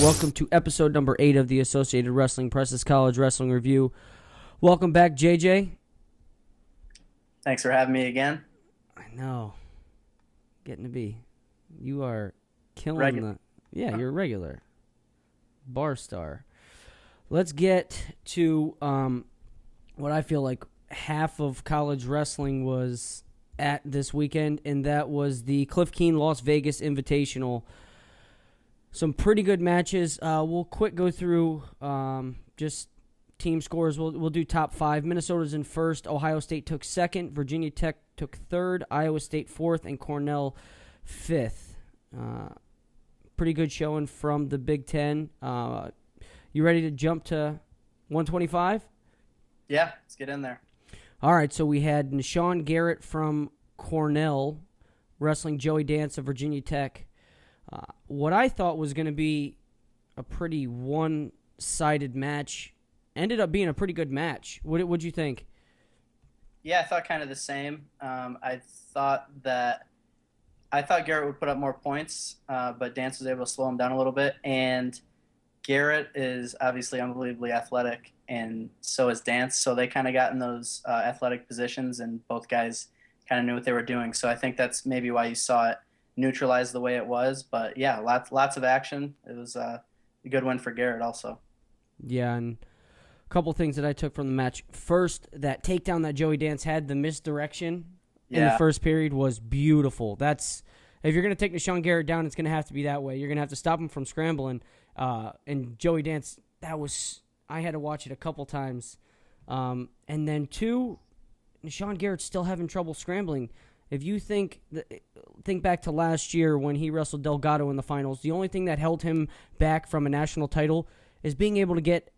Welcome to episode number 8 of the Associated Wrestling Press's College Wrestling Review. Welcome back, JJ. Thanks for having me again. I know. Getting to be. You are killing Regular. Yeah, you're a regular. Bar star. Let's get to what I feel like half of college wrestling was at this weekend, and that was the Cliff Keen Las Vegas Invitational. Some pretty good matches. We'll quick go through just team scores. We'll do top 5. Minnesota's in first. Ohio State took second. Virginia Tech took third. Iowa State fourth. And Cornell fifth. Pretty good showing from the Big Ten. You ready to jump to 125? Yeah, let's get in there. All right, so we had Nashawn Garrett from Cornell wrestling Joey Dance of Virginia Tech. What I thought was going to be a pretty one-sided match ended up being a pretty good match. What'd you think? Yeah, I thought kind of the same. I thought Garrett would put up more points, but Dance was able to slow him down a little bit. And Garrett is obviously unbelievably athletic, and so is Dance. So they kind of got in those athletic positions, and both guys kind of knew what they were doing. So I think that's maybe why you saw it neutralized the way it was. But yeah, lots of action. It was a good win for Garrett also. Yeah, and a couple things that I took from the match. First, that takedown that Joey Dance had, the misdirection in the first period was beautiful. That's if you're going to take Nashawn Garrett down, it's going to have to be that way. You're going to have to stop him from scrambling. And Joey Dance, I had to watch it a couple times. And then 2, Nashawn Garrett's still having trouble scrambling. If you think back to last year when he wrestled Delgado in the finals, the only thing that held him back from a national title is being able to get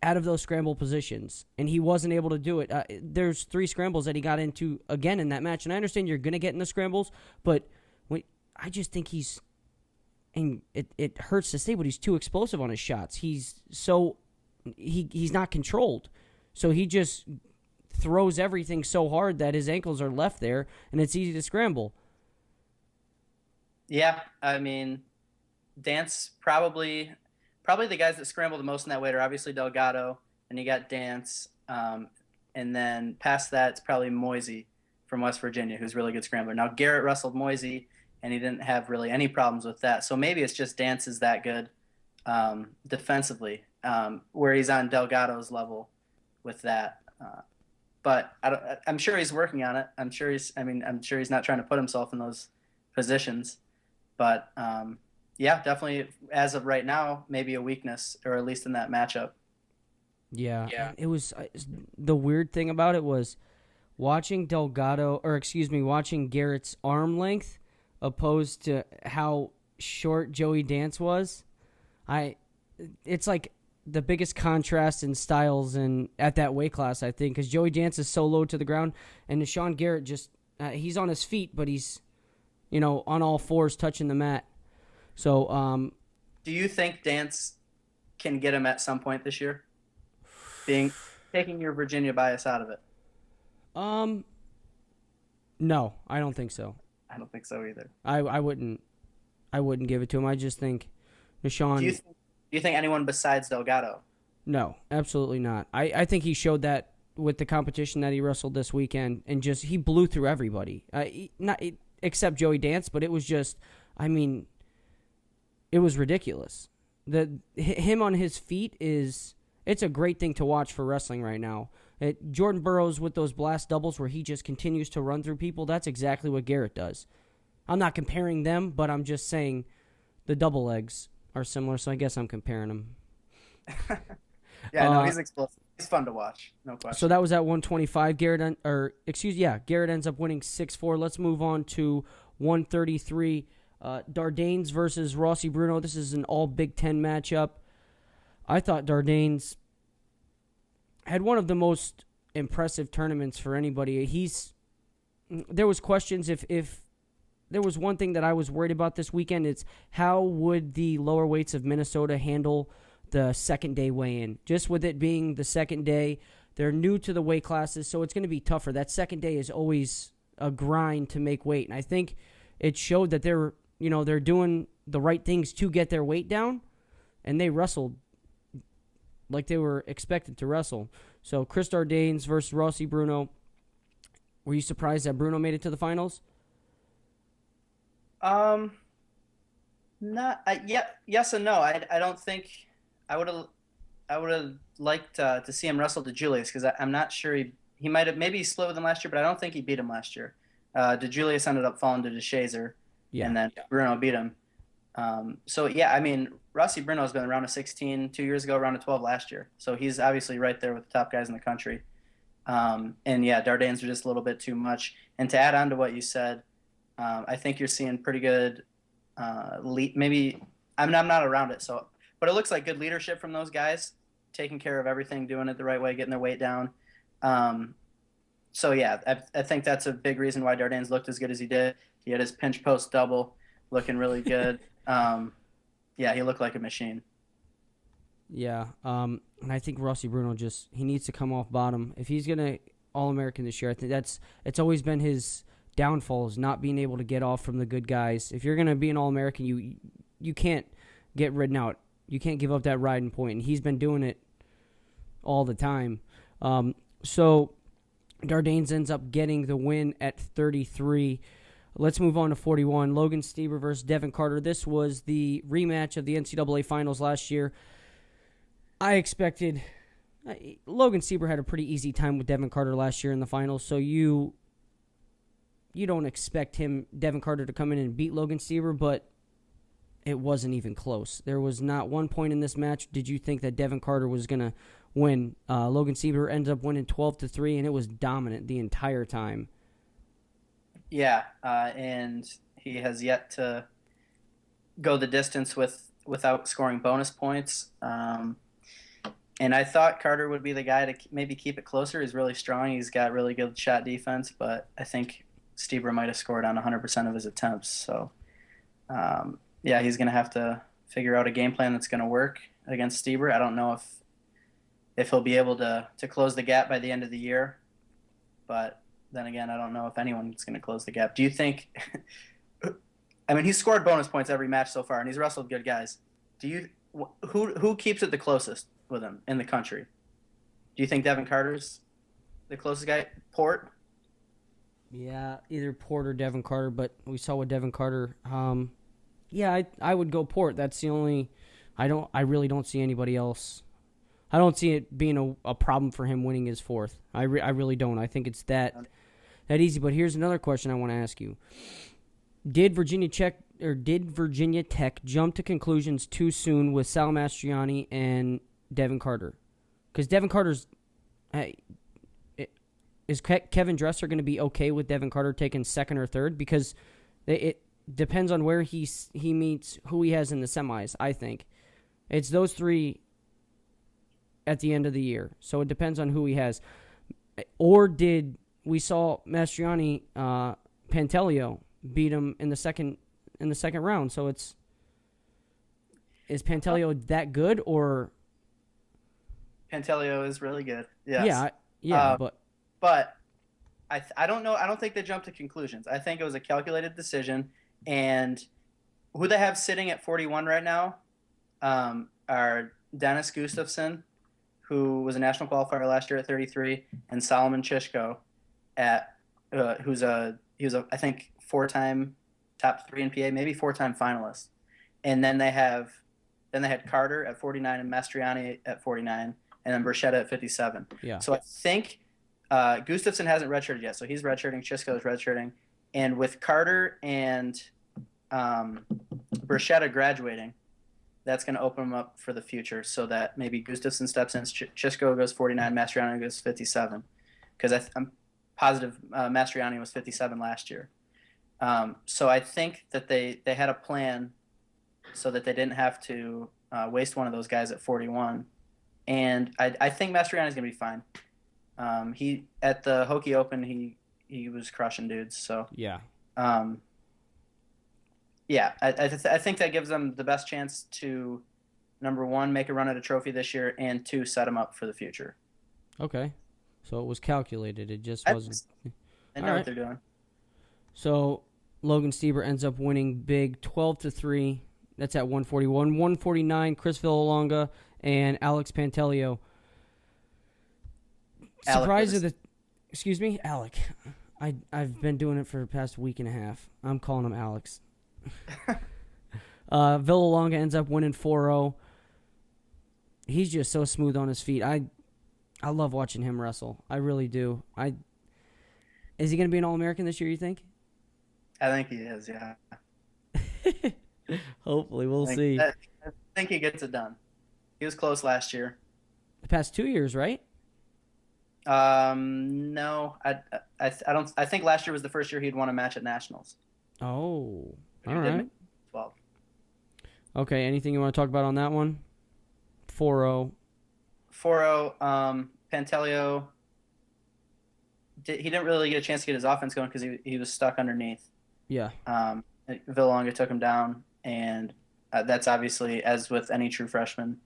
out of those scramble positions, and he wasn't able to do it. There's 3 scrambles that he got into again in that match, and I understand you're going to get in the scrambles, but I just think he's, and it hurts to say, but he's too explosive on his shots. He's not controlled, so he just throws everything so hard that his ankles are left there, and it's easy to scramble. Yeah, I mean, Dance probably the guys that scramble the most in that weight are obviously Delgado, and you got Dance, and then past that it's probably Moisey from West Virginia, who's a really good scrambler. Now Garrett wrestled Moisey, and he didn't have really any problems with that. So maybe it's just Dance is that good defensively, where he's on Delgado's level with that. But I'm sure he's working on it. I'm sure he's not trying to put himself in those positions. But yeah, definitely as of right now, maybe a weakness, or at least in that matchup. Yeah. It was the weird thing about it was watching watching Garrett's arm length opposed to how short Joey Dance was. It's like the biggest contrast in styles and at that weight class, I think, because Joey Dance is so low to the ground, and Nashawn Garrett just he's on his feet, but he's on all fours touching the mat. So, do you think Dance can get him at some point this year? Taking your Virginia bias out of it. No, I don't think so. I don't think so either. I wouldn't give it to him. I just think Nashawn. Do you think anyone besides Delgado? No, absolutely not. I think he showed that with the competition that he wrestled this weekend, and he blew through everybody. Except Joey Dance, but it was just, it was ridiculous. Him on his feet it's a great thing to watch for wrestling right now. Jordan Burroughs with those blast doubles where he just continues to run through people, that's exactly what Garrett does. I'm not comparing them, but I'm just saying the double legs are similar, so I guess I'm comparing them. Yeah, he's explosive. He's fun to watch, no question. So that was at 125. Garrett ends up winning 6-4. Let's move on to 133. Dardanes versus Rossi Bruno. This is an all Big Ten matchup. I thought Dardanes had one of the most impressive tournaments for anybody. There was questions if there was one thing that I was worried about this weekend, it's how would the lower weights of Minnesota handle the second day weigh-in. Just with it being the second day, they're new to the weight classes, so it's going to be tougher. That second day is always a grind to make weight, and I think it showed that they're doing the right things to get their weight down. and they wrestled like they were expected to wrestle. So Chris Dardanes versus Rossi Bruno. Were you surprised that Bruno made it to the finals? Yes and no. I don't think I would have liked to see him wrestle DeJulius because I'm not sure he might have maybe he split with him last year, but I don't think he beat him last year. DeJulius ended up falling to DeShazer, and then Bruno beat him. So yeah, I mean Rossi Bruno's been around a 16 2 years ago, around a 12 last year. So he's obviously right there with the top guys in the country. And yeah, Dardanes are just a little bit too much. And to add on to what you said, I think you're seeing pretty good maybe I'm not around it, but it looks like good leadership from those guys, taking care of everything, doing it the right way, getting their weight down. So yeah, I think that's a big reason why Dardanes looked as good as he did. He had his pinch post double, looking really good. Yeah, he looked like a machine. Yeah, and I think Rossi Bruno he needs to come off bottom. If he's gonna All-American this year, I think it's always been his downfall is not being able to get off from the good guys. If you're gonna be an All-American, you can't get ridden out. You can't give up that riding point, and he's been doing it all the time. So Dardanes ends up getting the win at 33. Let's move on to 41. Logan Stieber versus Devin Carter. This was the rematch of the NCAA Finals last year. I expected Logan Stieber had a pretty easy time with Devin Carter last year in the finals, so you don't expect Devin Carter, to come in and beat Logan Stieber, but it wasn't even close. There was not one point in this match did you think that Devin Carter was going to win. Logan Stieber ended up winning 12-3, and it was dominant the entire time. Yeah, and he has yet to go the distance without scoring bonus points. And I thought Carter would be the guy to maybe keep it closer. He's really strong. He's got really good shot defense, but I think Stieber might have scored on 100% of his attempts. So, yeah, he's going to have to figure out a game plan that's going to work against Stieber. I don't know if he'll be able to close the gap by the end of the year, but then again, I don't know if anyone's going to close the gap. Do you think – I mean, he's scored bonus points every match so far, and he's wrestled good guys. Who keeps it the closest with him in the country? Do you think Devin Carter's the closest guy? Port? Yeah, either Port or Devin Carter, but we saw with Devin Carter. Yeah, I would go Port. That's the only – I really don't see anybody else. I don't see it being a problem for him winning his fourth. I really don't. I think it's that easy. But here's another question I want to ask you. Did Virginia Tech jump to conclusions too soon with Sal Mastriani and Devin Carter? Because Devin Carter's is Kevin Dresser going to be okay with Devin Carter taking second or third? Because it depends on where he meets, who he has in the semis. I think it's those three at the end of the year. So it depends on who he has. Or did we saw Mastriani Pantelio beat him in the second round? So is Pantelio that good, or Pantelio is really good. Yes. Yeah, but I don't know. I don't think they jumped to conclusions. I think it was a calculated decision, and who they have sitting at 41 right now are Dennis Gustafson, who was a national qualifier last year at 33, and Solomon Chishko at he was a I think 4-time top 3 NPA, maybe 4-time finalist. And then they had Carter at 49 and Mastriani at 49, and then Burchetta at 57. Yeah. So I think Gustafson hasn't redshirted yet, so he's redshirting. Chishko is redshirting, and with Carter and Burchetta graduating, that's going to open them up for the future, so that maybe Gustafson steps in, Chishko goes 49, Mastriani goes 57, because I'm positive Mastriani was 57 last year. So I think that they had a plan so that they didn't have to waste one of those guys at 41, and I think Mastriani is going to be fine. He at the Hokie Open he was crushing dudes. So yeah. Yeah, I think that gives them the best chance to, number one, make a run at a trophy this year, and two, set them up for the future. Okay. So it was calculated. It just wasn't. They know what they're doing. So Logan Stieber ends up winning big 12-3. That's at 141. 149, Chris Villalonga and Alex Pantelio. Surprise of the... Excuse me? Alec. I've been doing it for the past week and a half. I'm calling him Alex. Villalonga ends up winning 4-0. He's just so smooth on his feet. I love watching him wrestle. I really do. Is he going to be an All-American this year, you think? I think he is, yeah. Hopefully, we'll see. I think he gets it done. He was close last year. The past 2 years, right? No, I don't. I think last year was the first year he'd won a match at Nationals. Oh, all right. 12. Okay, anything you want to talk about on that one? 4-0. 4-0. Pantelio. He didn't really get a chance to get his offense going because he was stuck underneath. Yeah. Villalonga took him down, and that's obviously, as with any true freshman,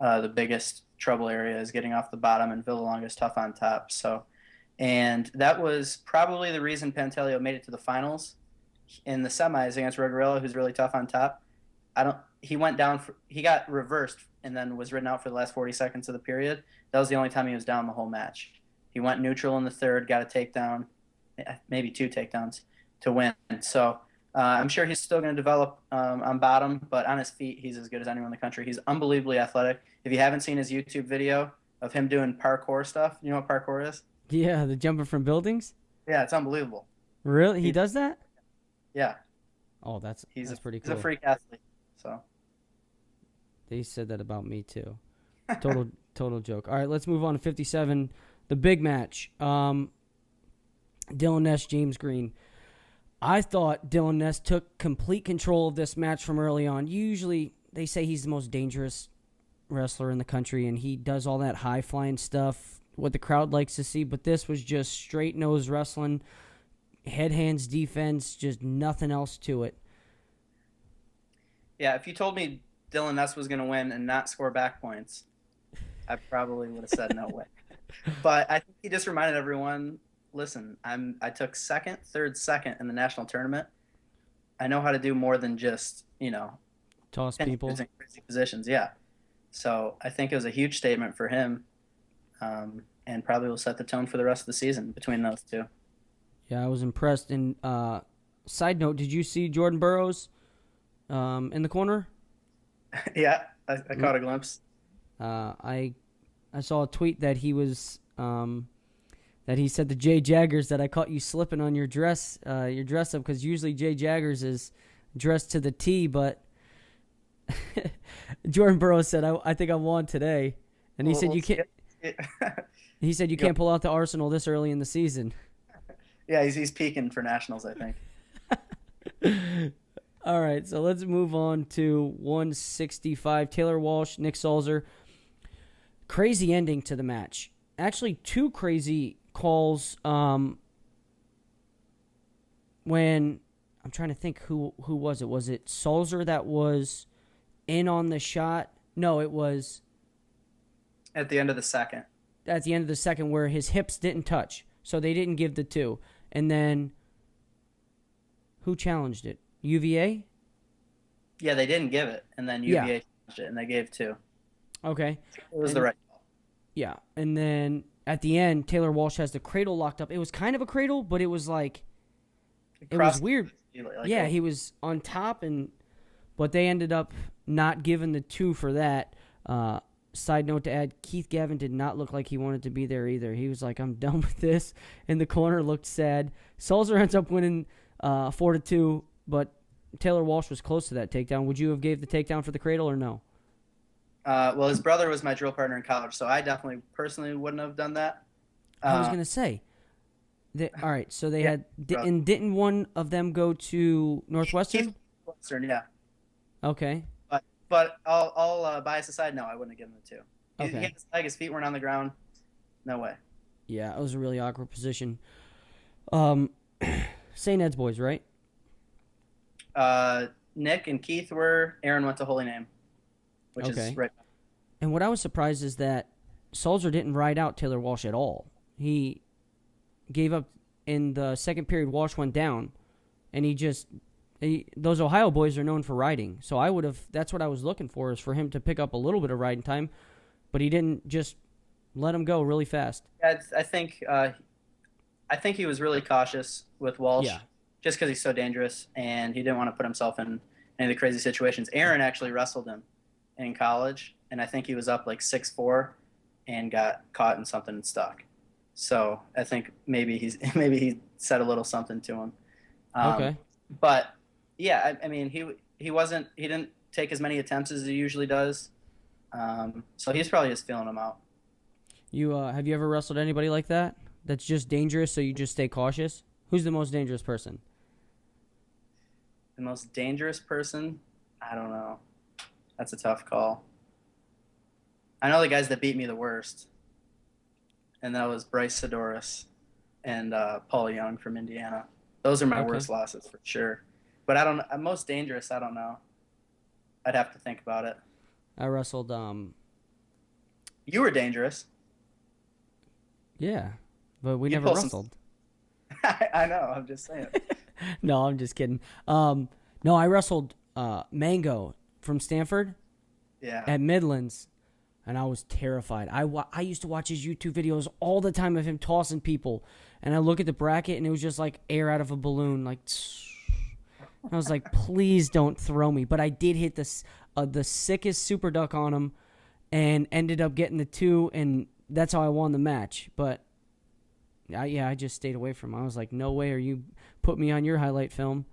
the biggest trouble area is getting off the bottom, and Villalonga is tough on top. So, and that was probably the reason Pantelio made it to the finals in the semis against Rogarella, who's really tough on top. He went down. He got reversed and then was ridden out for the last 40 seconds of the period. That was the only time he was down the whole match. He went neutral in the third, got a takedown, maybe 2 takedowns to win. So I'm sure he's still going to develop on bottom, but on his feet, he's as good as anyone in the country. He's unbelievably athletic. If you haven't seen his YouTube video of him doing parkour stuff, you know what parkour is? Yeah, the jumping from buildings? Yeah, it's unbelievable. Really? He does that? Yeah. Oh, that's pretty cool. He's a freak athlete. So they said that about me too. Total joke. All right, let's move on to 57, the big match. Dylan Ness, James Green. I thought Dylan Ness took complete control of this match from early on. Usually, they say he's the most dangerous wrestler in the country, and he does all that high-flying stuff, what the crowd likes to see, but this was just straight-nose wrestling, head, hands, defense, just nothing else to it. Yeah, if you told me Dylan Ness was going to win and not score back points, I probably would have said no way. But I think he just reminded everyone, listen, I took third, second in the national tournament. I know how to do more than just, toss people in crazy positions. Yeah. So I think it was a huge statement for him, and probably will set the tone for the rest of the season between those two. Yeah, I was impressed. And side note, did you see Jordan Burroughs in the corner? Yeah, I caught a glimpse. I saw a tweet that he was that he said to Jay Jaggers that I caught you slipping on your dress up, because usually Jay Jaggers is dressed to the T, but Jordan Burroughs said I think I won today, and he said you can't. He said you can't pull out the arsenal this early in the season. Yeah, he's peaking for nationals, I think. All right, so let's move on to 165. Taylor Walsh, Nick Salzer. Crazy ending to the match. Actually, 2 crazy calls. When I'm trying to think who was it? Was it Salzer that was in on the shot? No, it was at the end of the second. At the end of the second, where his hips didn't touch, so they didn't give the 2. And then who challenged it? UVA? Yeah, they didn't give it, and then UVA challenged it, and they gave 2. Okay. It was the right call. Yeah, and then at the end, Taylor Walsh has the cradle locked up. It was kind of a cradle, but it was like, it was weird. Yeah, he was on top, but they ended up not giving the 2 for that. Side note to add, Keith Gavin did not look like he wanted to be there either. He was like, I'm done with this. In the corner, looked sad. Salzer ends up winning 4-2, but Taylor Walsh was close to that takedown. Would you have gave the takedown for the cradle or no? Well, his brother was my drill partner in college, so I definitely personally wouldn't have done that. I was going to say. All right, so they had – and didn't one of them go to Northwestern? Northwestern, yeah. Okay. But all bias aside, no, I wouldn't have given the 2. Okay. He had his leg, his feet weren't on the ground. No way. Yeah, it was a really awkward position. St. Ed's boys, right? Nick and Keith were. Aaron went to Holy Name, which is right. And what I was surprised is that Salzer didn't ride out Taylor Walsh at all. He gave up in the second period. Walsh went down, and he just those Ohio boys are known for riding. So that's what I was looking for, is for him to pick up a little bit of riding time, but he didn't just let him go really fast. I think he was really cautious with Walsh, Yeah. just because he's so dangerous, and he didn't want to put himself in any of the crazy situations. Aaron actually wrestled him in college, and I think he was up like 6'4", and got caught in something and stuck. So I think maybe he said a little something to him. Okay. But yeah, I mean he didn't take as many attempts as he usually does. So he's probably just feeling them out. Have you ever wrestled anybody like that? That's just dangerous, so you just stay cautious? Who's the most dangerous person? The most dangerous person? I don't know. That's a tough call. I know the guys that beat me the worst, and that was Bryce Sidoris and Paul Young from Indiana. Those are my worst losses for sure. But I don't. Most dangerous, I don't know. I'd have to think about it. I wrestled. You were dangerous. Yeah, but we never wrestled. I know. I'm just saying. No, I'm just kidding. No, I wrestled Mango from Stanford. Yeah. At Midlands, and I was terrified. I used to watch his YouTube videos all the time of him tossing people, and I look at the bracket, and it was just like air out of a balloon. Like, I was like, please don't throw me. But I did hit the sickest super duck on him, and ended up getting the 2, and that's how I won the match. But I just stayed away from him. I was like, no way are you put me on your highlight film.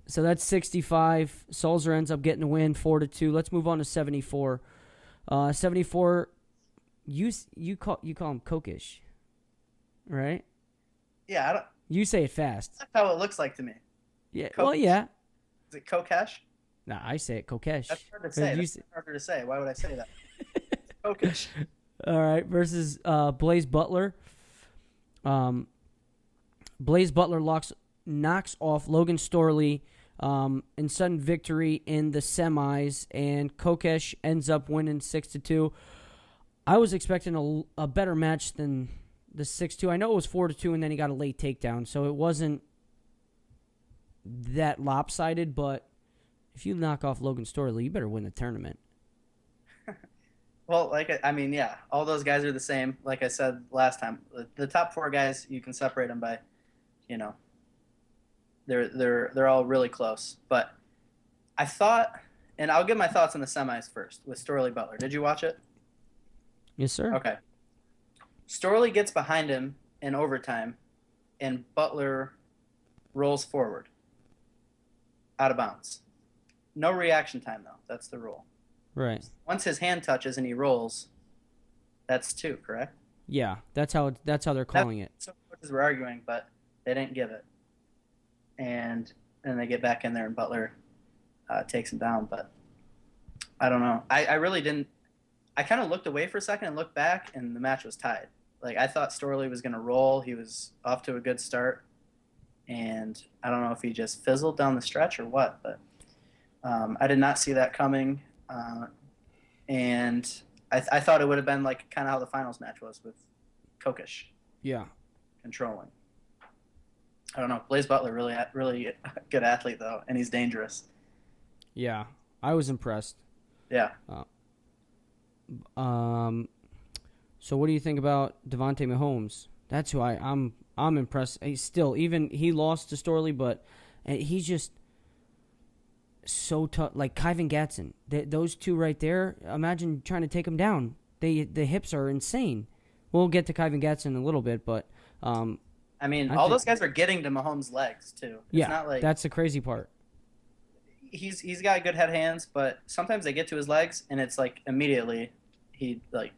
So that's 65. Sulzer ends up getting the win, 4-2. Let's move on to 74. 74. You call him Kokish, right? Yeah, I don't. You say it fast. That's how it looks like to me. Yeah. Kokish. Well, yeah. Is it Kokesh? Nah, I say it Kokesh. That's hard to say. That's harder to say. Why would I say that? Kokish. All right. Versus Blaze Butler. Blaze Butler knocks off Logan Storley in sudden victory in the semis, and Kokesh ends up winning 6-2. I was expecting a better match than the 6-2. I know it was 4-2, and then he got a late takedown, so it wasn't that lopsided, but if you knock off Logan Storley, you better win the tournament. Well, yeah, all those guys are the same. Like I said last time, the top 4 guys, you can separate them by, they're all really close. But I thought, and I'll give my thoughts on the semis first with Storley Butler. Did you watch it? Yes, sir. Okay. Storley gets behind him in overtime, and Butler rolls forward, out of bounds. No reaction time, though. That's the rule. Right. Once his hand touches and he rolls, that's 2, correct? Yeah, that's how they're calling it. So coaches were arguing, but they didn't give it. And then they get back in there, and Butler takes him down. But I don't know. I really didn't. I kind of looked away for a second and looked back, and the match was tied. Like, I thought Storley was going to roll. He was off to a good start. And I don't know if he just fizzled down the stretch or what, but I did not see that coming. And I thought it would have been like kind of how the finals match was with Kokish. Yeah. Controlling. I don't know. Blaze Butler, really good athlete, though, and he's dangerous. Yeah. I was impressed. Yeah. So what do you think about Devontae Mahomes? That's who I'm impressed. He lost to Storley, but he's just so tough. Like Kyvan Gatson, those 2 right there. Imagine trying to take them down. The hips are insane. We'll get to Kyvan Gatson in a little bit, but those guys are getting to Mahomes' legs too. It's not like, that's the crazy part. He's got good head hands, but sometimes they get to his legs and it's like immediately he like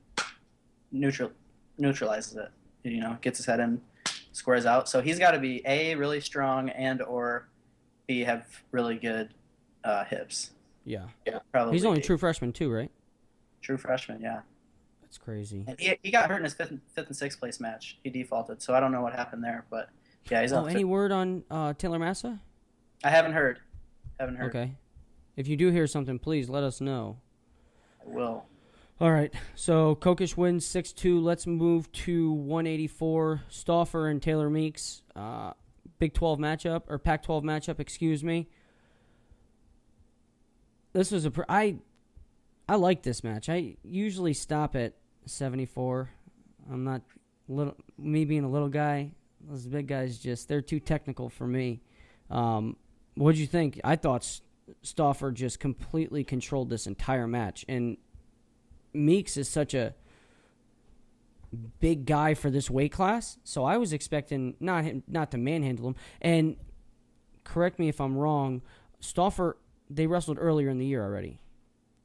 neutralizes it. Gets his head in, squares out. So he's got to be A, really strong, and or B, have really good hips. Yeah. Probably. He's only a true freshman too, right? True freshman, yeah. That's crazy. And he got hurt in his fifth and sixth place match. He defaulted, so I don't know what happened there, but yeah, he's any word on Taylor Massa? I haven't heard. Okay. If you do hear something, please let us know. I will. All right. So Kokish wins 6-2. Let's move to 184. Stauffer and Taylor Meeks. Big 12 matchup, or Pac-12 matchup, excuse me. This was I like this match. I usually stop at 74. I'm not me being a little guy. Those big guys they're too technical for me. What'd you think? I thought Stauffer just completely controlled this entire match, and Meeks is such a big guy for this weight class, so I was expecting not to manhandle him. And correct me if I'm wrong, Stauffer, they wrestled earlier in the year already.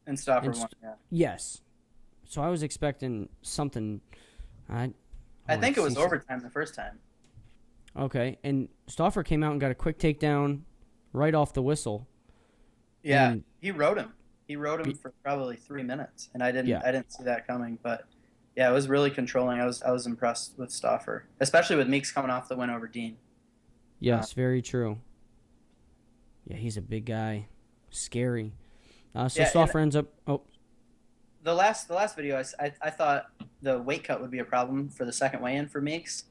And Stauffer won, yeah. Yes. So I was expecting something. I think it was overtime the first time. Okay, and Stauffer came out and got a quick takedown right off the whistle. Yeah, he rode him. He rode him for probably 3 minutes, and I didn't see that coming. But yeah, it was really controlling. I was impressed with Stauffer, especially with Meeks coming off the win over Dean. Yes, very true. Yeah, he's a big guy, scary. Stauffer ends up. Oh, the last video, I thought the weight cut would be a problem for the second weigh-in for Meeks,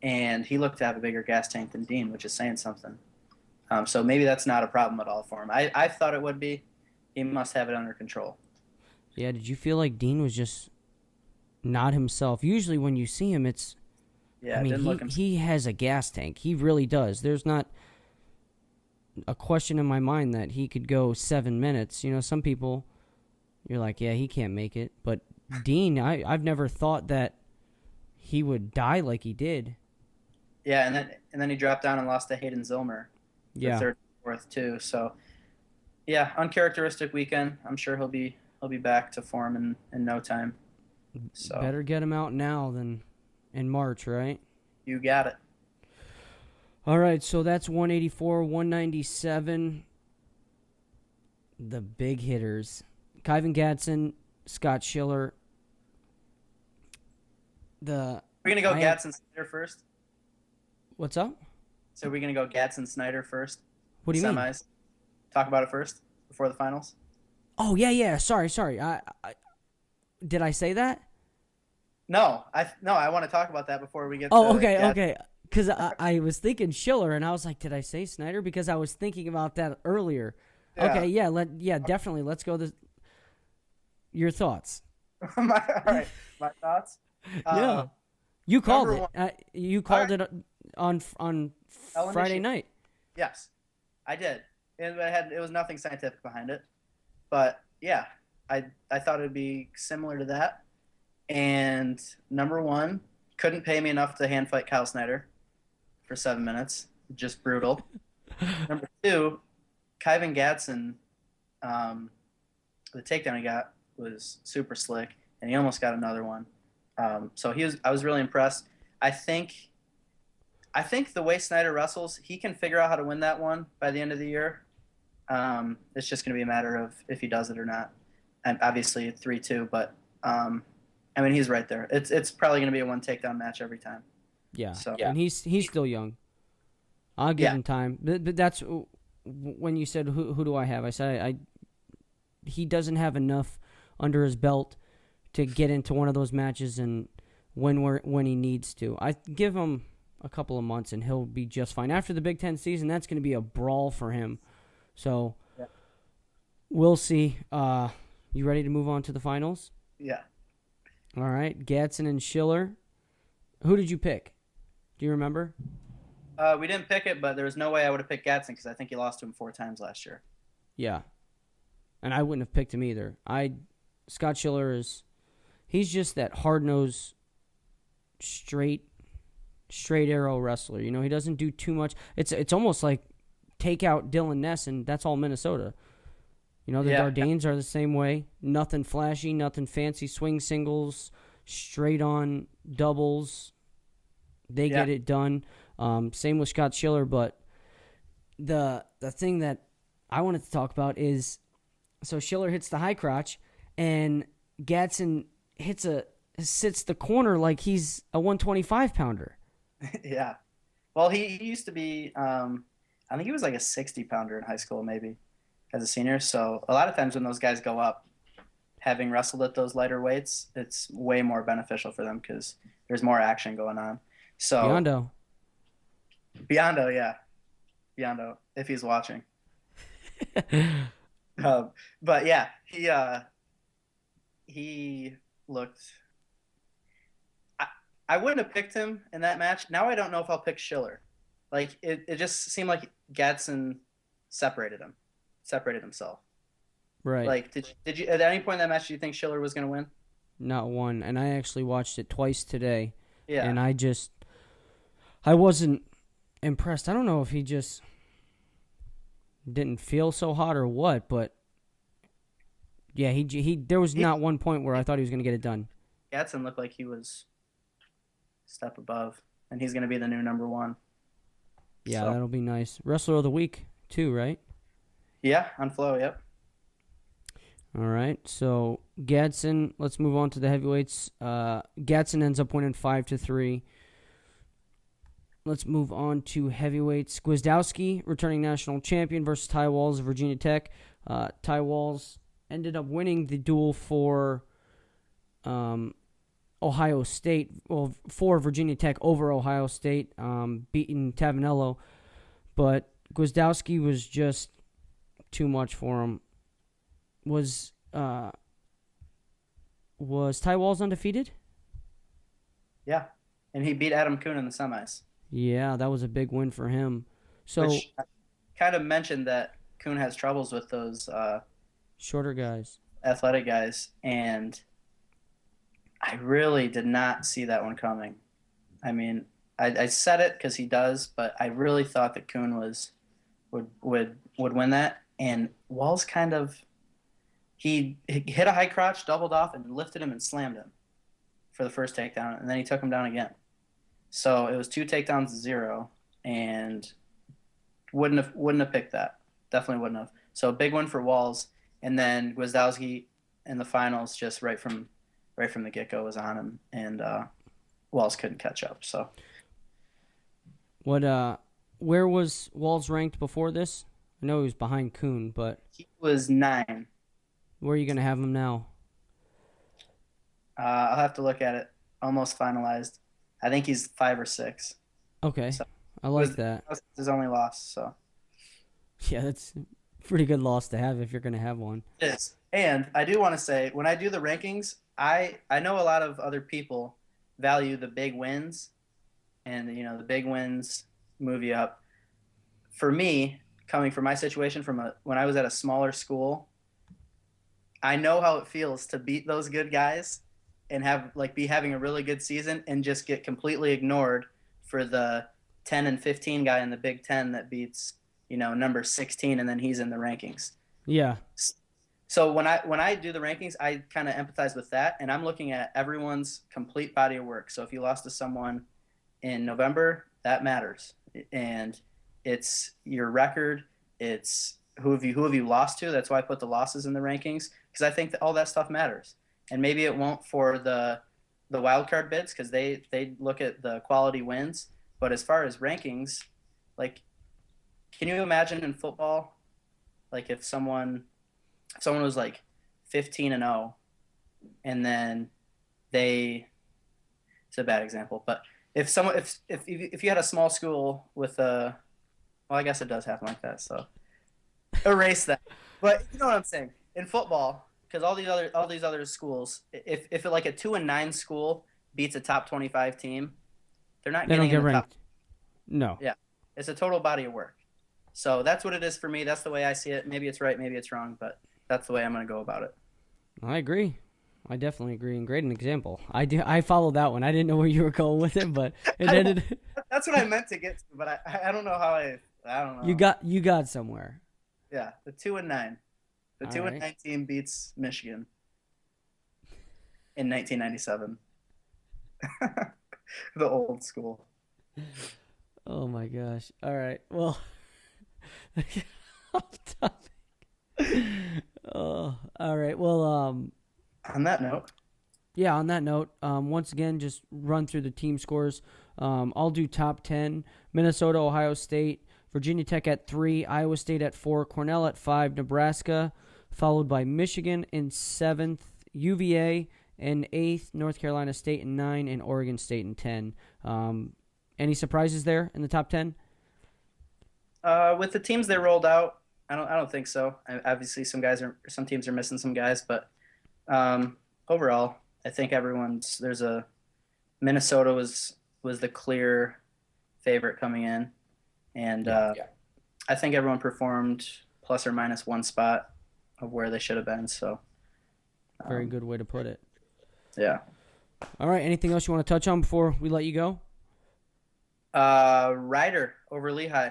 and he looked to have a bigger gas tank than Dean, which is saying something. So maybe that's not a problem at all for him. I thought it would be. He must have it under control. Yeah, did you feel like Dean was just not himself? Usually when you see him, it's... Yeah, he has a gas tank. He really does. There's not a question in my mind that he could go 7 minutes. You know, some people, you're like, yeah, he can't make it. But Dean, I've never thought that he would die like he did. Yeah, and then he dropped down and lost to Hayden Zilmer. Yeah. Third, fourth too. So, yeah, uncharacteristic weekend. I'm sure he'll be back to form in no time. So better get him out now than in March, right? You got it. All right, so that's 184, 197. The big hitters: Kyvan Gadsden, Scott Schiller. We're gonna go Gadsden Snyder first. What's up? So we're gonna go Gadsden Snyder first. What do you mean? Semis. Talk about it first before the finals. Oh yeah. Sorry. Did I say that? No, I want to talk about that before we get. Okay. Because I was thinking Schiller, and I was like, did I say Snyder? Because I was thinking about that earlier. Yeah. Okay, definitely. Let's go. Your thoughts. All right, my thoughts. Yeah, you called it. You called it on Friday night. Yes, I did. It was nothing scientific behind it, but yeah, I thought it'd be similar to that. And number one, couldn't pay me enough to hand fight Kyle Snyder for 7 minutes. Just brutal. Number two, Kyvan Gadsden, the takedown he got was super slick, and he almost got another one. So I was really impressed. I think the way Snyder wrestles, he can figure out how to win that one by the end of the year. It's just going to be a matter of if he does it or not. And obviously 3-2, but I mean, he's right there. It's probably going to be a one takedown match every time. Yeah. And he's still young. I'll give him time. But that's when you said who do I have? I said he doesn't have enough under his belt to get into one of those matches and when he needs to. I give him a couple of months and he'll be just fine. After the Big Ten season, that's going to be a brawl for him. So we'll see. You ready to move on to the finals? Yeah. All right. Gadsden and Schiller. Who did you pick? Do you remember? We didn't pick it, but there was no way I would have picked Gadsden because I think he lost to him 4 times last year. Yeah. And I wouldn't have picked him either. Scott Schiller he's just that hard-nosed, straight arrow wrestler. You know, he doesn't do too much. It's almost like take out Dylan Ness, and that's all Minnesota. You know, the Dardanes are the same way. Nothing flashy, nothing fancy. Swing singles, straight on doubles. They get it done. Same with Scott Schiller, but the thing that I wanted to talk about is, so Schiller hits the high crotch, and Gadsden sits the corner like he's a 125-pounder. Yeah. Well, he used to be, I think he was like a 60-pounder in high school maybe as a senior. So a lot of times when those guys go up, having wrestled at those lighter weights, it's way more beneficial for them because there's more action going on. So Biondo. Biondo, yeah, Biondo, if he's watching. But yeah, he looked. I, I wouldn't have picked him in that match. Now I don't know if I'll pick Schiller. Like it just seemed like Gadsden separated himself. Right. Like did you at any point in that match do you think Schiller was going to win? Not one. And I actually watched it twice today. Yeah. And I wasn't impressed. I don't know if he just didn't feel so hot or what, but yeah, there was not one point where I thought he was going to get it done. Gadsden looked like he was a step above, and he's going to be the new number one. Yeah, so that'll be nice. Wrestler of the week too, right? Yeah, on Flow, yep. All right, so Gadsden. Let's move on to the heavyweights. Gadsden ends up winning 5-3. Let's move on to heavyweights. Gwiazdowski, returning national champion, versus Ty Walls of Virginia Tech. Ty Walls ended up winning the duel for Ohio State, well, for Virginia Tech over Ohio State, beating Tavanello. But Gwiazdowski was just too much for him. Was Ty Walls undefeated? Yeah, and he beat Adam Kuhn in the semis. Yeah, that was a big win for him. So, which I kind of mentioned that Kuhn has troubles with those shorter guys, athletic guys, and I really did not see that one coming. I mean, I said it because he does, but I really thought that Kuhn would win that, and Walls kind of he hit a high crotch, doubled off, and lifted him and slammed him for the first takedown, and then he took him down again. So it was 2 takedowns to 0, and wouldn't have picked that. Definitely wouldn't have. So big one for Walls, and then Gwiazdowski in the finals, just right from the get-go was on him, and Walls couldn't catch up. So where was Walls ranked before this? I know he was behind Kuhn, but he was 9. Where are you going to have him now? I'll have to look at it. Almost finalized. I think he's 5 or 6. Okay, so I like that. That's his only loss, so. Yeah, that's a pretty good loss to have if you're going to have one. It is. And I do want to say, when I do the rankings, I know a lot of other people value the big wins, and the big wins move you up. For me, coming from my situation when I was at a smaller school, I know how it feels to beat those good guys and be having a really good season and just get completely ignored for the 10 and 15 guy in the Big Ten that beats, number 16, and then he's in the rankings. Yeah. So when I do the rankings, I kind of empathize with that, and I'm looking at everyone's complete body of work. So if you lost to someone in November, that matters, and it's your record. It's who have you lost to. That's why I put the losses in the rankings, because I think that all that stuff matters. And maybe it won't for the wild card bids, because they look at the quality wins. But as far as rankings, like, can you imagine in football, like if someone was like 15-0, and then it's a bad example, but if you had a small school with well, I guess it does happen like that, so erase that. But you know what I'm saying? In football, because all these other schools, if like a 2-9 school beats a top 25 team, they don't get ranked. Top. No. Yeah, it's a total body of work. So that's what it is for me. That's the way I see it. Maybe it's right, maybe it's wrong, but that's the way I'm going to go about it. I agree. I definitely agree. And great an example. I followed that one. I didn't know where you were going with it, but it ended. That's what I meant to get to, but I don't know how I don't know. You got somewhere. Yeah, the 2-9. The 2-9 team beats Michigan in 1997. The old school. Oh my gosh. All right. Well, off topic. Oh, all right. Well, on that note. Yeah, on that note, once again, just run through the team scores. I'll do top 10. Minnesota, Ohio State, Virginia Tech at 3, Iowa State at 4, Cornell at 5, Nebraska, followed by Michigan in 7th, UVA in 8th, North Carolina State in 9, and Oregon State in 10. Any surprises there in the top 10? With the teams they rolled out, I don't think so. Obviously, some teams are missing some guys, but overall, I think Minnesota was the clear favorite coming in, and I think everyone performed plus or minus one spot of where they should have been. So, very good way to put it. Yeah. All right. Anything else you want to touch on before we let you go? Ryder over Lehigh.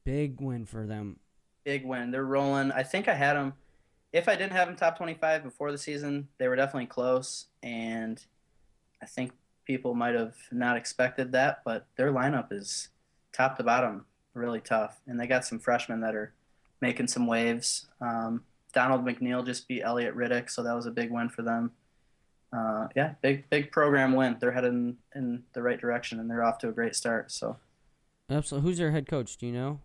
Big win for them. Big win. They're rolling. I think I had them. If I didn't have them top 25 before the season, they were definitely close, and I think people might have not expected that, but their lineup is top to bottom really tough, and they got some freshmen that are making some waves. Donald McNeil just beat Elliott Riddick, so that was a big win for them. Big program win. They're heading in the right direction, and they're off to a great start. So, absolutely. Who's their head coach? Do you know?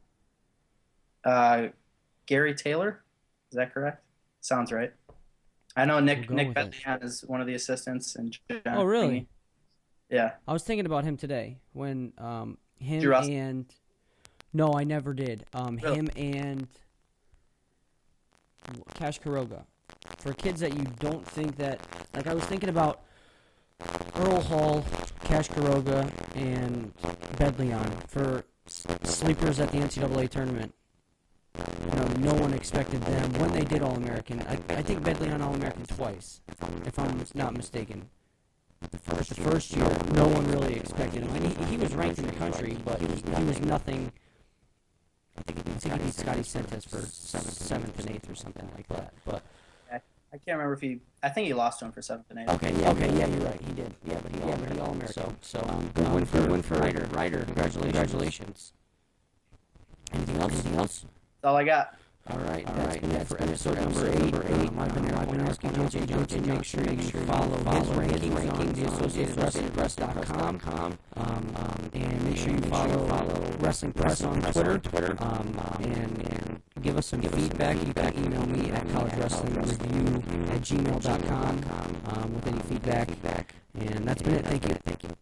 Gary Taylor, is that correct? Sounds right. I know Nick Betlian is one of the assistants. And oh, really? Yeah. I was thinking about him today when him and no, I never did. Really? Him and Cash Kuroga. For kids that you don't think that, like I was thinking about Earl Hall, Cash Kuroga, and Bedlion for sleepers at the NCAA tournament. No one expected them when they did All-American. I think Bedlion All-American twice, if I'm not mistaken. The first year, no one really expected him. I mean, he was ranked in the country, but he was nothing. I think he beat Scotty Sentis for 7th and 8th or something like that. But I can't remember if I think he lost to him for 7th and 8th. Okay, yeah, you're right. He did. Yeah, but he All-American. So good win for Ryder. Congratulations. Anything else? That's all I got. All right, that's been it for episode number 8. I've been asking JJ Johnson to make sure you follow his rankings on theassociatedwrestling.com. And make sure you follow Wrestling Press on Twitter. And give us some feedback. You can email me at collegewrestlingreview@gmail.com with any feedback. And that's been it. Thank you.